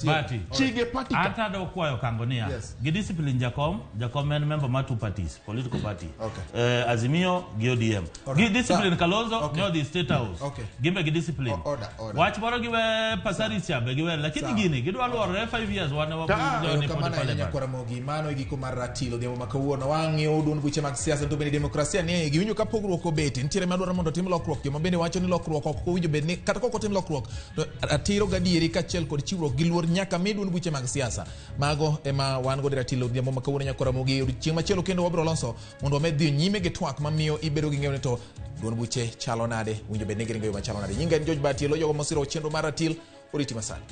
Bati. Chige party. Ata do kwayo kangonia. Gi discipline Jakom men member ma two parties, political party. Azimio, GODM. Gi discipline Kalonzo, no the State House. Gimbe gi discipline. Watch moro giwe pasari siabe giwe lakini gini gido alu 5 years wana wa ni kamana nyakora mogi mano igi kumaratilo demo makawuono wangi udun buche mag siasa to bende demokrasia ne giwinjo ka pogruok obeti ntiere madwaro mondo tim lokruok joma bende wacho ni lokruok ok owinjo bed ni kata kok otim lokruok to atiro gadieri kachiel kod chiwruok gi luor nyaka midun buche mag siasa mago ema wan go ratilo demo makawuono nyakora mogi chieng' machielo kendo wabro loso mondo wamed dhi nyime gi twak mamiyo ibedo gi ng'eyo to duon buche chalo nade winjo bed ni giringo yo machalo nade nyinga en George Batielo jogo mosiro chenro mar Ratil oriti masani.